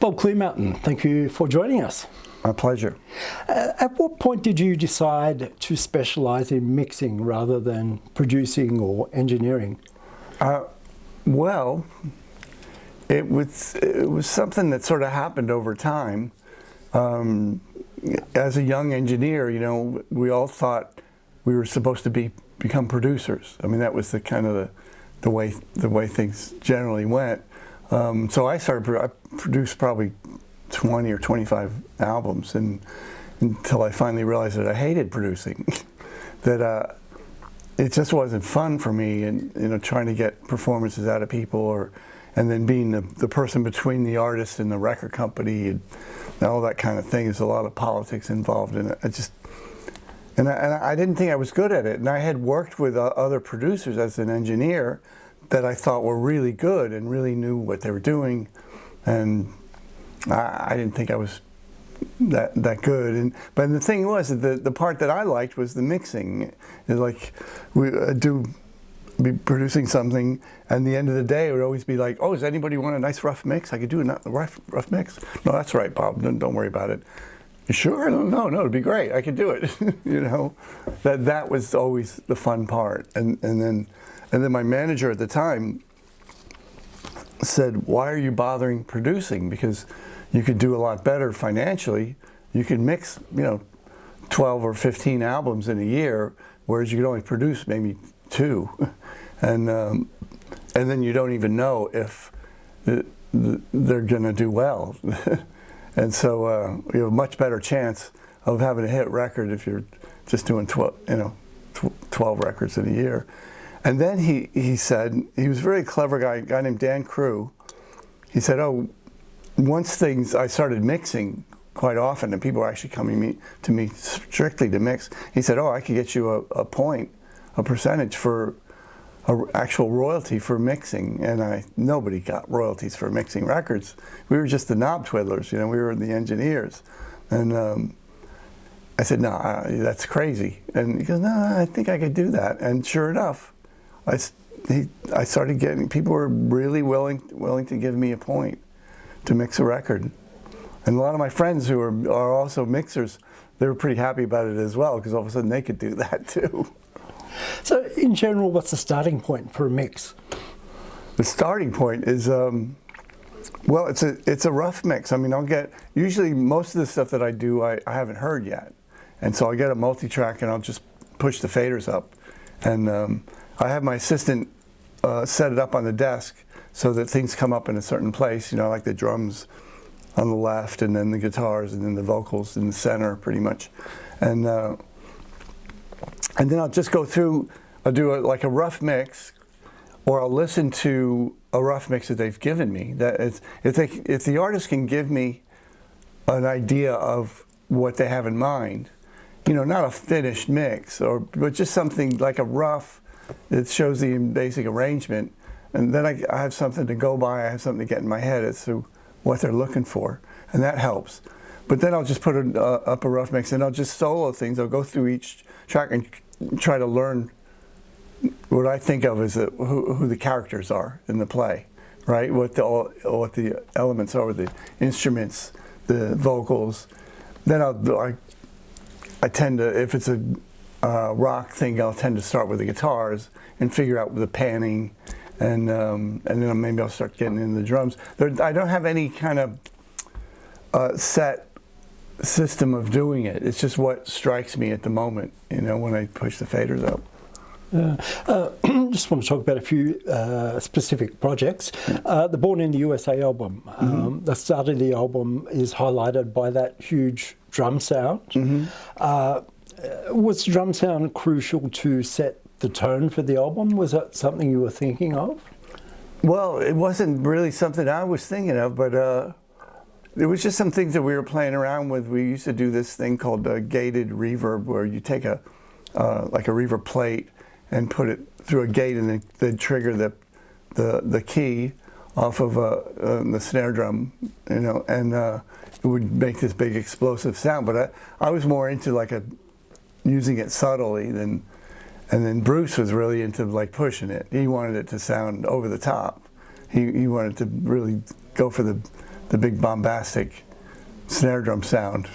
Bob Clearmountain, thank you for joining us. My pleasure. At what point did you decide to specialise in mixing rather than producing or engineering? Well, it was something that sort of happened over time. As a young engineer, you know, we all thought we were supposed to become producers. I mean, that was the way things generally went. So I produced probably 20 or 25 albums, and until I finally realized that I hated producing, that it just wasn't fun for me, and you know, trying to get performances out of people, and then being the person between the artist and the record company, and all that kind of thing. There's a lot of politics involved in it. I didn't think I was good at it, and I had worked with other producers as an engineer that I thought were really good and really knew what they were doing, and I didn't think I was that good. But the thing was that the part that I liked was the mixing. It's like be producing something, and the end of the day it would always be like, oh, does anybody want a nice rough mix? I could do a rough mix. No, that's right, Bob. Don't worry about it. You sure? No, it'd be great. I could do it. You know, that was always the fun part. And then my manager at the time said, why are you bothering producing? Because you could do a lot better financially. You could mix, you know, 12 or 15 albums in a year, whereas you could only produce maybe 2. And then you don't even know if they're gonna do well. And so you have a much better chance of having a hit record if you're just doing 12 records in a year. And then he said, he was a very clever guy, a guy named Dan Crew. He said, oh, once I started mixing quite often, and people were actually coming to me strictly to mix, he said, oh, I could get you a percentage for an actual royalty for mixing. And nobody got royalties for mixing records. We were just the knob twiddlers, you know, we were the engineers. And I said, no, that's crazy. And he goes, no, I think I could do that. And sure enough, I started getting, people were really willing to give me a point to mix a record. And a lot of my friends who are also mixers, they were pretty happy about it as well, because all of a sudden they could do that too. So in general, what's the starting point for a mix? The starting point is, well, it's a rough mix. I mean, usually most of the stuff that I do, I haven't heard yet. And so I get a multi-track and I'll just push the faders up. And I have my assistant set it up on the desk so that things come up in a certain place, you know, like the drums on the left, and then the guitars, and then the vocals in the center, pretty much. And then I'll just go through, I'll do like a rough mix, or I'll listen to a rough mix that they've given me. That if the artist can give me an idea of what they have in mind, you know, not a finished mix, but just something like a rough that shows the basic arrangement, and then I have something to go by, I have something to get in my head as to what they're looking for, and that helps. But then I'll just put up a rough mix, and I'll just solo things. I'll go through each track and try to learn what I think of as who the characters are in the play, right? What the elements are, the instruments, the vocals. Then I tend to, if it's a rock thing, I'll tend to start with the guitars and figure out the panning, and then maybe I'll start getting into the drums. I don't have any kind of set system of doing it. It's just what strikes me at the moment, you know, when I push the faders up. Just want to talk about a few specific projects. The Born in the USA album. The start of the album is highlighted by that huge drum sound. Was the drum sound crucial to set the tone for the album? Was that something you were thinking of? Well, it wasn't really something I was thinking of, but it was just some things that we were playing around with. We used to do this thing called gated reverb, where you take like a reverb plate and put it through a gate, and then trigger the key off of the snare drum, you know, and it would make this big explosive sound. But I was more into like using it subtly than. And then Bruce was really into like pushing it. He wanted it to sound over the top. He wanted to really go for the the big bombastic snare drum sound.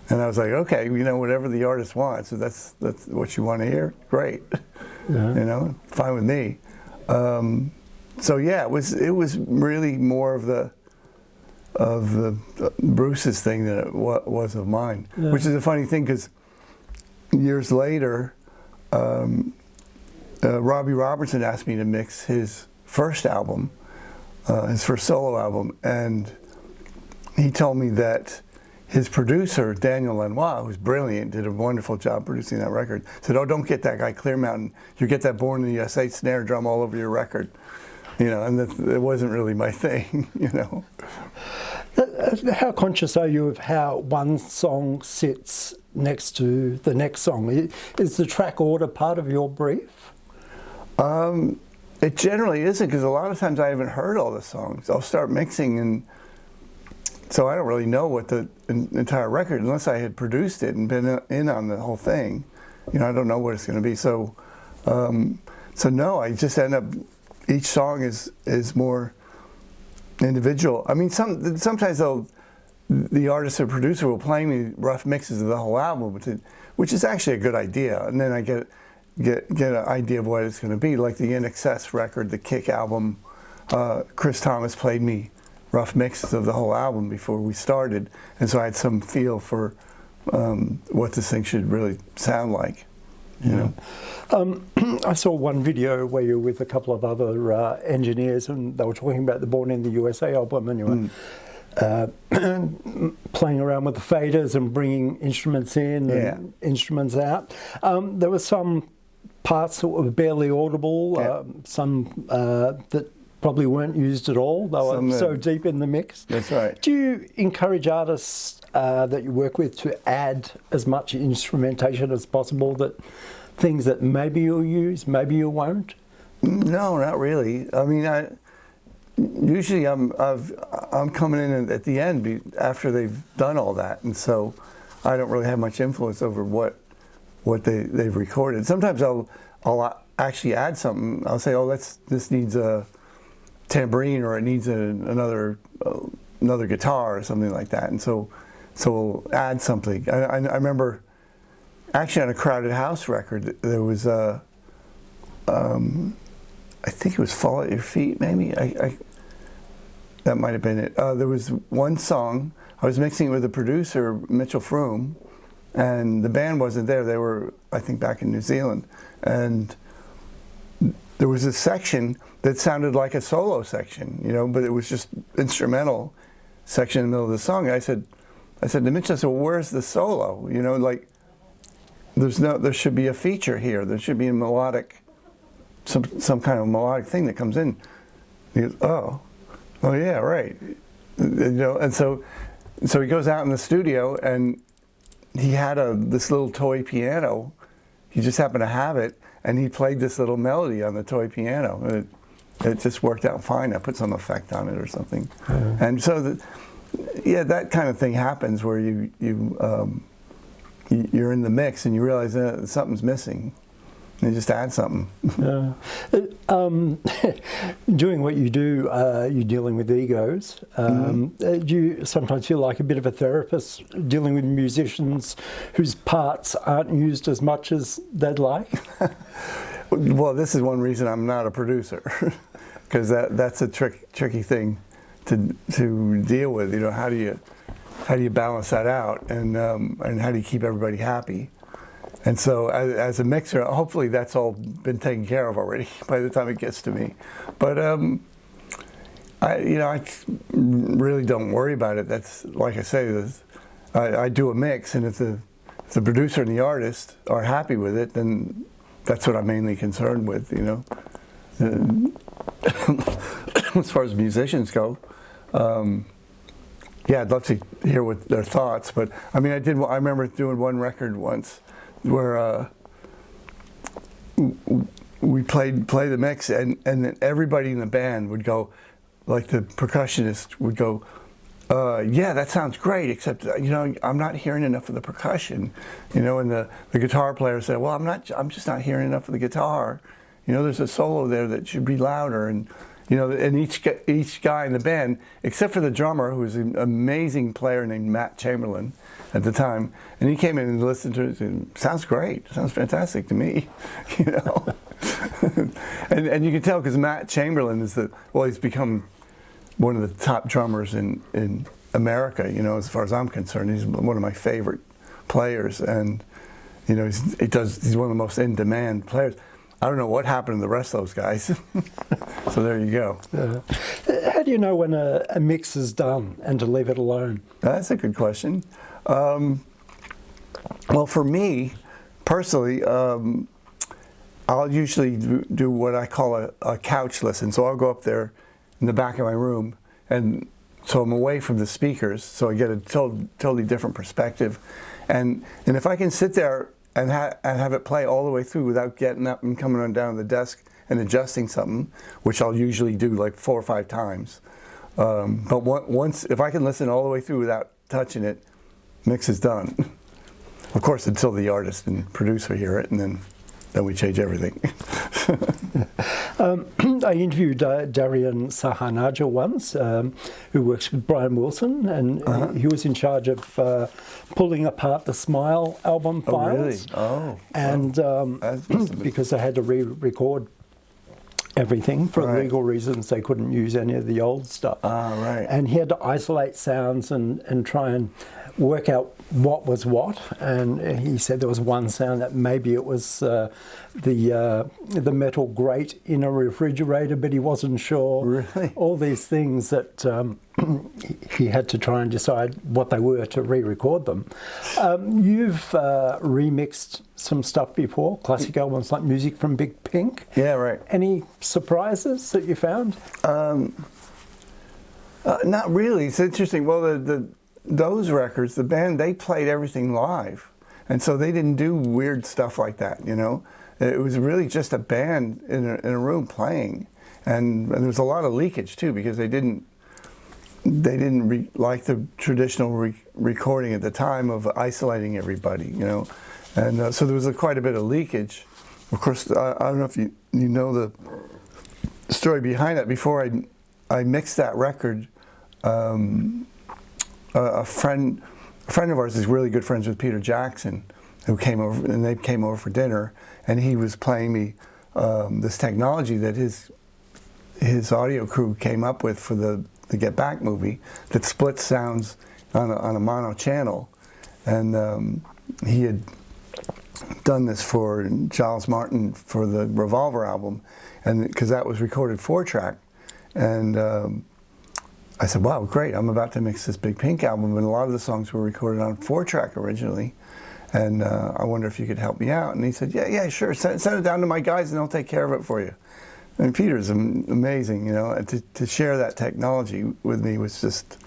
And I was like, okay, you know, whatever the artist wants, if that's what you want to hear, great. Yeah. You know, fine with me. So yeah, it was really more of the Bruce's thing than it was of mine, yeah. which is a funny thing because years later, Robbie Robertson asked me to mix his first album, his first solo album, and he told me that his producer, Daniel Lanois, who's brilliant, did a wonderful job producing that record, said, oh, don't get that guy Clearmountain. You get that Born in the USA snare drum all over your record. You know, and it wasn't really my thing, you know. How conscious are you of how one song sits next to the next song? Is the track order part of your brief? It generally isn't, because a lot of times I haven't heard all the songs. I'll start mixing, and so I don't really know what the entire record, unless I had produced it and been in on the whole thing. You know, I don't know what it's going to be. So, no, I just end up. Each song is more individual. I mean, sometimes the artist or producer will play me rough mixes of the whole album, which is actually a good idea. And then I get an idea of what it's going to be. Like the INXS record, the Kick album, Chris Thomas played me rough mixes of the whole album before we started, and so I had some feel for what this thing should really sound like. You know? I saw one video where you were with a couple of other engineers, and they were talking about the Born in the USA album, and you were playing around with the faders and bringing instruments in and instruments out. There were some parts that were barely audible, some that probably weren't used at all. They were so deep in the mix. That's right. Do you encourage artists that you work with to add as much instrumentation as possible, that things that maybe you'll use, maybe you won't? No, not really. I mean, usually I'm coming in at the end after they've done all that, and so I don't really have much influence over what they've recorded. Sometimes I'll actually add something. I'll say, oh, this needs a tambourine, or it needs another guitar or something like that, and so we'll add something. I remember actually on a Crowded House record there was I think it was Fall at Your Feet, maybe. That might have been it. There was one song I was mixing it with the producer Mitchell Froome, and the band wasn't there. They were, I think, back in New Zealand, and there was a section that sounded like a solo section, you know, but it was just instrumental section in the middle of the song. And I said to Mitch, I said, well, where's the solo? You know, like, there should be a feature here. There should be a melodic, some kind of melodic thing that comes in. He goes, oh yeah, right. You know, and so he goes out in the studio, and he had this little toy piano. He just happened to have it, and he played this little melody on the toy piano. And it just worked out fine. I put some effect on it or something. Mm-hmm. And so, that kind of thing happens where you're in the mix and you realize that something's missing. And you just add something. Doing what you do, you're dealing with egos. Do you sometimes feel like a bit of a therapist dealing with musicians whose parts aren't used as much as they'd like? Well, this is one reason I'm not a producer, because that's a tricky thing to deal with. You know, how do you balance that out, and how do you keep everybody happy? And so, as a mixer, hopefully that's all been taken care of already by the time it gets to me. But I really don't worry about it. That's, like I say, I do a mix, and if the producer and the artist are happy with it, then that's what I'm mainly concerned with. You know, as far as musicians go. Yeah, I'd love to hear what their thoughts, but I mean, I remember doing one record once where we play the mix, and then everybody in the band would go, like the percussionist would go, yeah, that sounds great, except, you know, I'm not hearing enough of the percussion, you know, and the guitar player said, well, I'm just not hearing enough of the guitar, you know, there's a solo there that should be louder, and and each guy in the band, except for the drummer, who was an amazing player named Matt Chamberlain at the time, and he came in and listened to it and said, sounds great, sounds fantastic to me, and you can tell because Matt Chamberlain he's become one of the top drummers in America, as far as I'm concerned. He's one of my favorite players, and he's one of the most in-demand players. I don't know what happened to the rest of those guys. So there you go. How do you know when a mix is done and to leave it alone? That's a good question. Well, for me, personally, I'll usually do what I call a couch listen. So I'll go up there in the back of my room, and so I'm away from the speakers, so I get a totally different perspective. And if I can sit there and have it play all the way through without getting up and coming on down to the desk and adjusting something, which I'll usually do like 4 or 5 times. But if I can listen all the way through without touching it, mix is done. Of course, until the artist and producer hear it, and then we change everything. I interviewed Darian Sahanaja once, who works with Brian Wilson, and he was in charge of pulling apart the Smile album files. Oh, really? And because they had to re-record everything for legal reasons, they couldn't use any of the old stuff. Right. And he had to isolate sounds and try and work out what was what. And he said there was one sound that maybe it was the metal grate in a refrigerator, but he wasn't sure. Really? All these things that he had to try and decide what they were to re-record them. You've remixed some stuff before, classic albums like Music from Big Pink. Yeah, right. Any surprises that you found? Not really. It's interesting. Well, those records, the band, they played everything live, and so they didn't do weird stuff like that. It was really just a band in a room playing, and there was a lot of leakage too because they didn't like the traditional recording at the time of isolating everybody. And so there was quite a bit of leakage. Of course, I don't know if you know the story behind it. Before I mixed that record, a friend of ours is really good friends with Peter Jackson, who came over, and they came over for dinner, and he was playing me this technology that his audio crew came up with for the Get Back movie that splits sounds on a mono channel, and he had done this for Giles Martin for the Revolver album, and because that was recorded 4-track, and I said, wow, great, I'm about to mix this Big Pink album, and a lot of the songs were recorded on 4-track originally, and I wonder if you could help me out. And he said, yeah, sure, send it down to my guys and they'll take care of it for you. And Peter's amazing, and to share that technology with me was just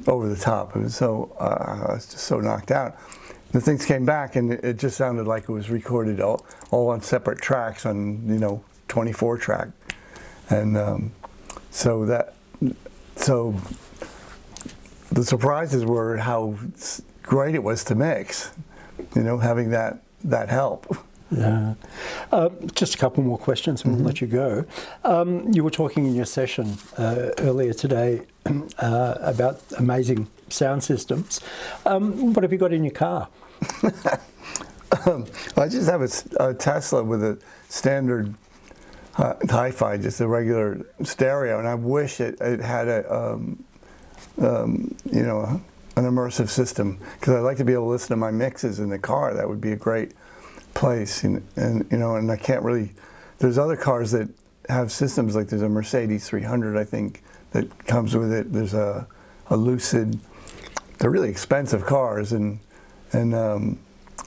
over the top. It was so, I was just so knocked out. The things came back and it just sounded like it was recorded all on separate tracks on, 24-track. And so the surprises were how great it was to mix, having that help. Yeah. Just a couple more questions and we'll let you go. You were talking in your session earlier today about amazing sound systems. What have you got in your car? I just have a Tesla with a standard hi-fi, just a regular stereo, and I wish it had an immersive system, because I'd like to be able to listen to my mixes in the car. That would be a great place, and I can't really. There's other cars that have systems, like there's a Mercedes 300, I think, that comes with it. There's a Lucid. They're really expensive cars, and I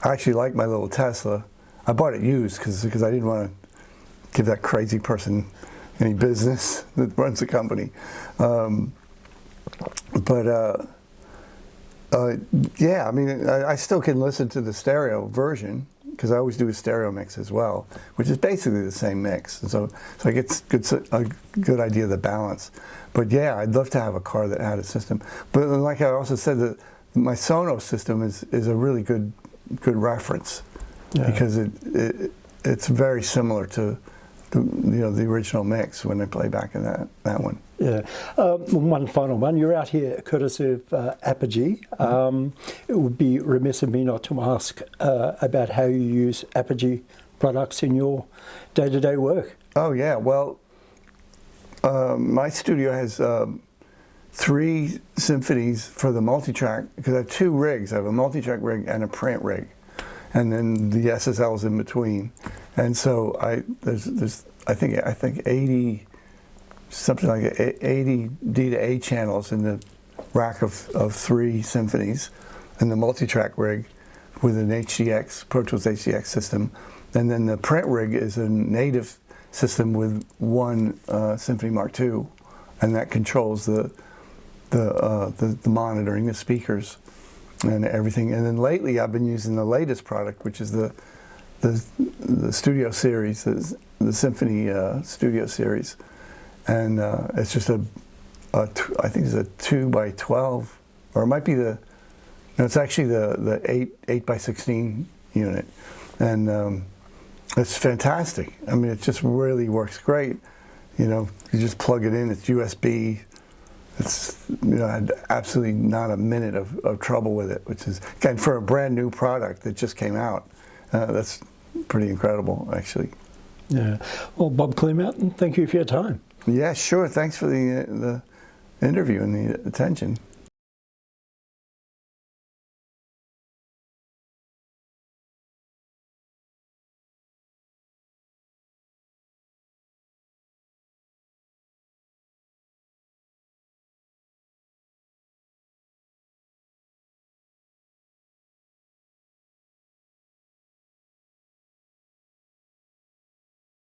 actually like my little Tesla. I bought it used because I didn't want to give that crazy person any business that runs the company. Yeah, I mean, I still can listen to the stereo version, because I always do a stereo mix as well, which is basically the same mix. And so I get a good idea of the balance. But yeah, I'd love to have a car that had a system. But like I also said, that my Sonos system is a really good reference, because it's very similar to the original mix when they play back in that one. Yeah. One final one. You're out here courtesy of Apogee. It would be remiss of me not to ask about how you use Apogee products in your day-to-day work. Oh, yeah. Well, my studio has 3 symphonies for the multi-track, because I have 2 rigs. I have a multi-track rig and a print rig, and then the SSLs in between. And so there's I think 80, something like 80 D to A channels in the rack of 3 symphonies, and the multi-track rig with an HDX, Pro Tools HDX system, and then the print rig is a native system with 1 Symphony Mark II, and that controls the monitoring, the speakers, and everything. And then lately, I've been using the latest product, which is the Studio Series, the Symphony Studio Series, and it's just I think it's a 2x12, or it might be it's actually the 8x16 unit, and it's fantastic. I mean, it just really works great. You just plug it in. It's USB. It's I had absolutely not a minute of trouble with it, which is, again, for a brand new product that just came out. That's pretty incredible, actually. Yeah. Well, Bob Clearmountain, thank you for your time. Yeah, sure. Thanks for the interview and the attention.